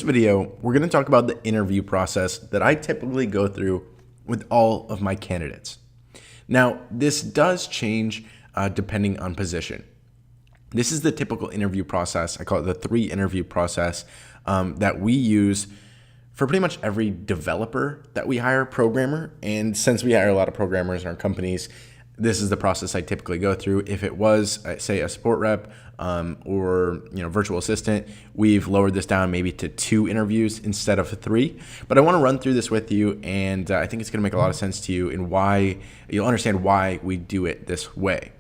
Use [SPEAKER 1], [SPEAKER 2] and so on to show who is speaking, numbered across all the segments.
[SPEAKER 1] video, we're going to talk about the interview process that I typically go through with all of my candidates. Now, this does change depending on position. This is the typical interview process. I call it the 3 interview process that we use for pretty much every developer that we hire, programmer. And since we hire a lot of programmers in our companies, this is the process I typically go through. If it was, say, a support rep or virtual assistant, we've lowered this down maybe to 2 interviews instead of 3. But I want to run through this with you, and I think it's going to make a lot of sense to you and why you'll understand why we do it this way.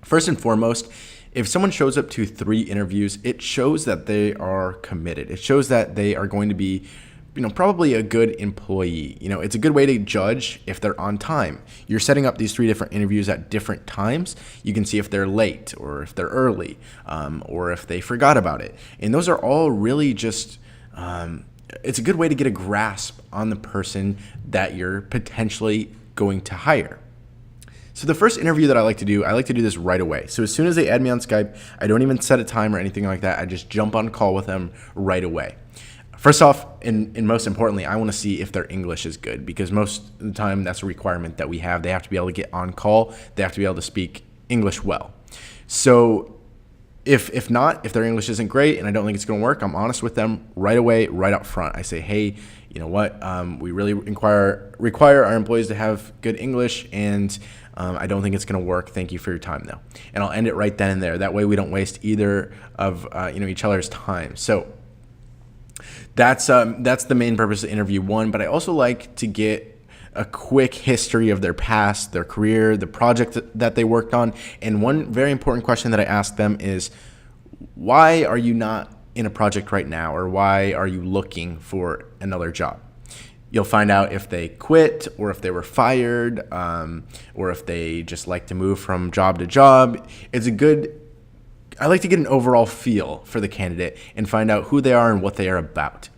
[SPEAKER 1] First and foremost, if someone shows up to 3 interviews, it shows that they are committed. It shows that they are going to be probably a good employee. It's a good way to judge if they're on time. You're setting up these 3 different interviews at different times. You can see if they're late or if they're early or if they forgot about it. And those are all really just, it's a good way to get a grasp on the person that you're potentially going to hire. So the first interview that I like to do this right away. So as soon as they add me on Skype, I don't even set a time or anything like that. I just jump on call with them right away. First off, and most importantly, I want to see if their English is good, because most of the time that's a requirement that we have. They have to be able to get on call. They have to be able to speak English well. So if their English isn't great and I don't think it's going to work, I'm honest with them right away, right up front. I say, hey, you know what? We really require our employees to have good English, and I don't think it's going to work. Thank you for your time, though. And I'll end it right then and there. That way we don't waste either of each other's time. So that's the main purpose of interview 1. But I also like to get a quick history of their past, their career, the project that they worked on. And one very important question that I ask them is, why are you not in a project right now, or why are you looking for another job? You'll find out if they quit, or if they were fired, or if they just like to move from job to job. I like to get an overall feel for the candidate and find out who they are and what they are about.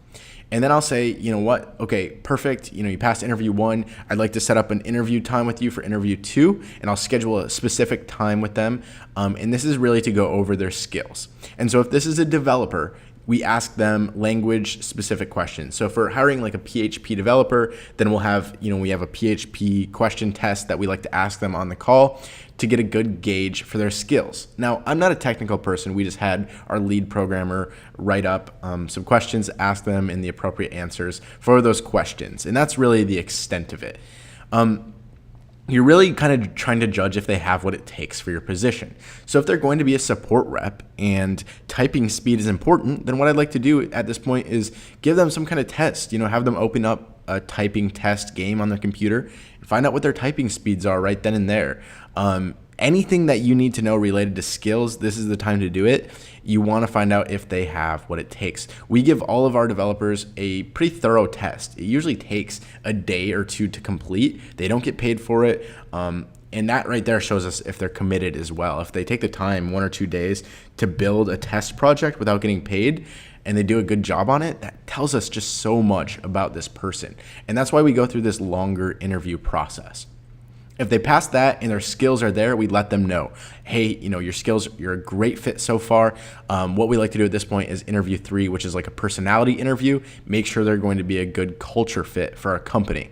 [SPEAKER 1] And then I'll say, you know what? Okay, perfect. You passed interview 1. I'd like to set up an interview time with you for interview 2, and I'll schedule a specific time with them. And this is really to go over their skills. And so if this is a developer, we ask them language-specific questions. So for hiring like a PHP developer, then we have a PHP question test that we like to ask them on the call to get a good gauge for their skills. Now, I'm not a technical person. We just had our lead programmer write up some questions, ask them in the appropriate answers for those questions. And that's really the extent of it. You're really kind of trying to judge if they have what it takes for your position. So if they're going to be a support rep and typing speed is important, then what I'd like to do at this point is give them some kind of test, have them open up a typing test game on their computer and find out what their typing speeds are right then and there. Anything that you need to know related to skills, this is the time to do it. You want to find out if they have what it takes. We give all of our developers a pretty thorough test. It usually takes a day or 2 to complete. They don't get paid for it. And that right there shows us if they're committed as well. If they take the time 1 or 2 days to build a test project without getting paid, and they do a good job on it, that tells us just so much about this person. And that's why we go through this longer interview process. If they pass that and their skills are there, we let them know, hey, your skills, you're a great fit so far. What we like to do at this point is interview 3, which is like a personality interview. Make sure they're going to be a good culture fit for our company.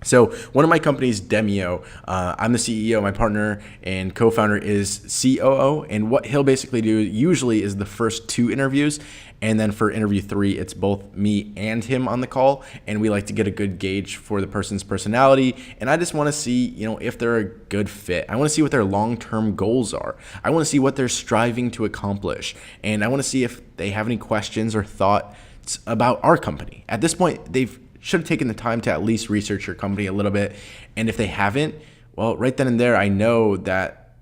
[SPEAKER 1] So one of my companies, Demio, I'm the CEO, my partner and co-founder is COO, and what he'll basically do usually is the first 2 interviews, and then for interview 3, it's both me and him on the call, and we like to get a good gauge for the person's personality, and I just want to see, if they're a good fit. I want to see what their long-term goals are. I want to see what they're striving to accomplish, and I want to see if they have any questions or thoughts about our company. At this point, they've should have taken the time to at least research your company a little bit. And if they haven't, well, right then and there, I know that,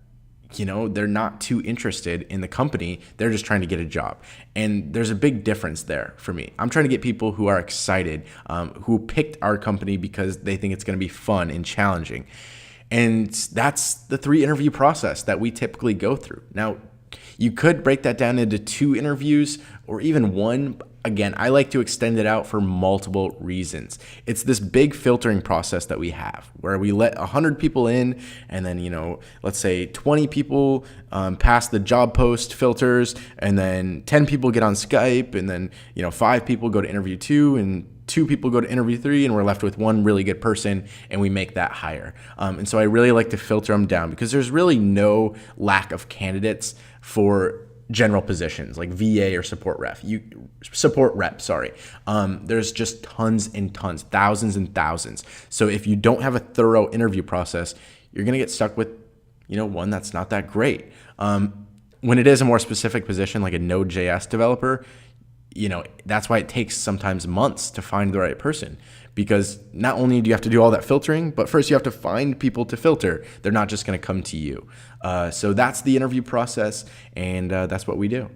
[SPEAKER 1] they're not too interested in the company. They're just trying to get a job. And there's a big difference there for me. I'm trying to get people who are excited, who picked our company because they think it's going to be fun and challenging. And that's the 3 interview process that we typically go through. Now, You could break that down into 2 interviews or even 1. Again, I like to extend it out for multiple reasons. It's this big filtering process that we have where we let 100 people in, and then, let's say 20 people pass the job post filters, and then 10 people get on Skype, and then, 5 people go to interview 2, and 2 people go to interview 3, and we're left with 1 really good person, and we make that hire. And so I really like to filter them down because there's really no lack of candidates for general positions like VA or support rep. There's just tons and tons, thousands and thousands. So if you don't have a thorough interview process, you're going to get stuck with, one that's not that great. When it is a more specific position like a Node.js developer, that's why it takes sometimes months to find the right person, because not only do you have to do all that filtering, but first you have to find people to filter. They're not just going to come to you. So that's the interview process, and that's what we do.